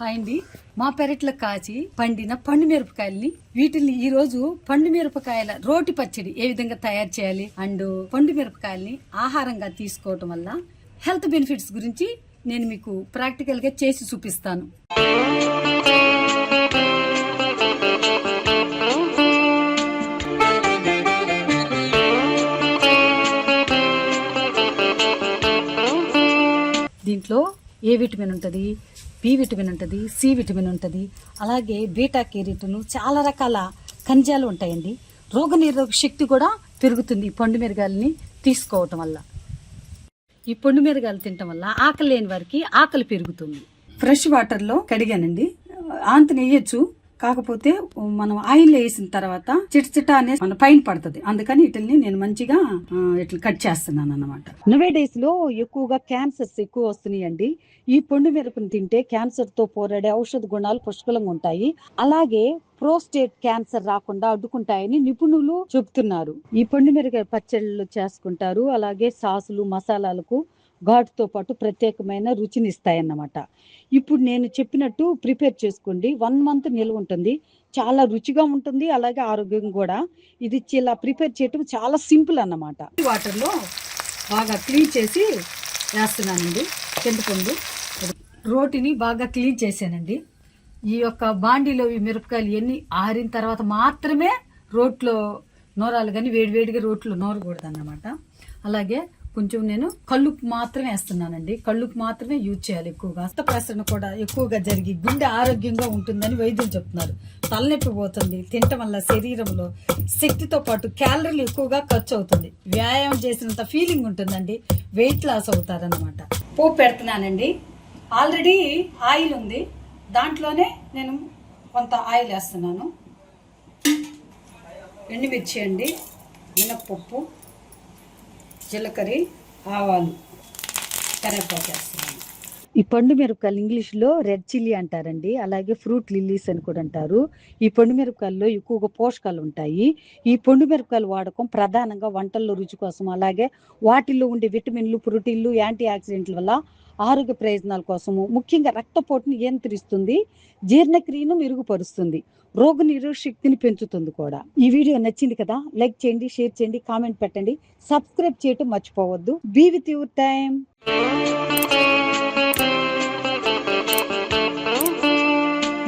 Hi అండి, మా పెరట్లో కాచి పండిన పండు మిరపకాయల్ని వీటిని ఈ రోజు పండు మిరపకాయల రోటి పచ్చడి ఏ విధంగా తయారు చేయాలి అండ్ పండు మిరపకాయల్ని ఆహారంగా తీసుకోవటం వల్ల హెల్త్ బెనిఫిట్స్ గురించి నేను మీకు ప్రాక్టికల్ గా చేసి చూపిస్తాను. దీంట్లో ఏ విటమిన్ ఉంటుంది, బి విటమిన్ ఉంటుంది, సి విటమిన్ ఉంటుంది, అలాగే బీటా కెరోటిన్, చాలా రకాల ఖనిజాలు ఉంటాయండి. రోగనిరోధక శక్తి కూడా పెరుగుతుంది ఈ పండు మిరగాయలని తీసుకోవటం వల్ల. ఈ పండు మిరగాయలు తినటం వల్ల ఆకలి లేని వారికి ఆకలి పెరుగుతుంది. ఫ్రెష్ వాటర్లో కడిగానండి, ఆంతని వేయచ్చు, కాకపోతే మనం ఆయిల్ వేసిన తర్వాత చిట్చిట అనేది మన పైన పడుతుంది, అందుకని వీటిని నేను మంచిగా ఇట్లా కట్ చేస్తున్నాను అన్నమాట. నవే డేస్ లో ఎక్కువగా క్యాన్సర్స్ ఎక్కువ వస్తున్నాయండి. ఈ పండు మిరపను తింటే క్యాన్సర్ తో పోరాడే ఔషధ గుణాలు పుష్కలంగా ఉంటాయి. అలాగే ప్రోస్టేట్ క్యాన్సర్ రాకుండా అడ్డుకుంటాయని నిపుణులు చెబుతున్నారు. ఈ పండు మిరపకాయ పచ్చళ్ళు చేసుకుంటారు. అలాగే సాసులు, మసాలాలకు ఘాటుతో పాటు ప్రత్యేకమైన రుచినిస్తాయన్నమాట. ఇప్పుడు నేను చెప్పినట్టు ప్రిపేర్ చేసుకోండి. 1 month నిల్వ ఉంటుంది, చాలా రుచిగా ఉంటుంది, అలాగే ఆరోగ్యం కూడా. ఇది ఇలా ప్రిపేర్ చేయటం చాలా సింపుల్ అన్నమాట. వాటర్లో బాగా క్లీన్ చేసి వేస్తున్నానండి. చింతపండు రోటిని బాగా క్లీన్ చేశానండి. ఈ యొక్క బాండీలో ఈ మిరపకాయలు ఎన్ని ఆరిన తర్వాత మాత్రమే రోట్లో నూరాలు, కానీ వేడివేడిగా రోట్లో నూరకూడదు అన్నమాట. అలాగే కొంచెం నేను కళ్ళుప్పు మాత్రమే వేస్తున్నానండి. కళ్ళుప్పు మాత్రమే యూజ్ చేయాలి ఎక్కువగా. రక్త ప్రసరణ కూడా ఎక్కువగా జరిగి గుండె ఆరోగ్యంగా ఉంటుందని వైద్యులు చెప్తున్నారు. తలనొప్పి పోతుంది, తినటం వల్ల శరీరంలో శక్తితో పాటు క్యాలరీలు ఎక్కువగా ఖర్చు అవుతుంది. వ్యాయామం చేసినంత ఫీలింగ్ ఉంటుందండి, వెయిట్ లాస్ అవుతారన్నమాట. పోపు పెడుతున్నానండి. ఆల్రెడీ ఆయిల్ ఉంది, దాంట్లోనే నేను కొంత ఆయిల్ వేస్తున్నాను. ఎండుమిర్చి అండి, మినప్పప్పు, జీలకర్ర, ఆవాలు, కరివేపాకు వేస్తున్నాను. ఈ పండు మిరపకాయలు ఇంగ్లీష్లో రెడ్ చిల్లీ అంటారండి, అలాగే ఫ్రూట్ లిల్లీస్ అని కూడా అంటారు. ఈ పండు మిరపకాయల్లో ఎక్కువగా పోషకాలు ఉంటాయి. ఈ పండు మిరపకాయలు వాడకం ప్రధానంగా వంటల్లో రుచి కోసం, అలాగే వాటిల్లో ఉండే విటమిన్లు, ప్రోటీన్లు, యాంటీ ఆక్సిడెంట్ల వల్ల ఆరోగ్య ప్రయోజనాల కోసము, ముఖ్యంగా రక్తపోటును నియంత్రిస్తుంది, జీర్ణక్రియను మెరుగుపరుస్తుంది, రోగ నిరోధక శక్తిని పెంచుతుంది కూడా. ఈ వీడియో నచ్చింది కదా, లైక్ చేయండి, షేర్ చేయండి, కామెంట్ పెట్టండి, సబ్స్క్రైబ్ చేయటం మర్చిపోవద్దు. Be with your time.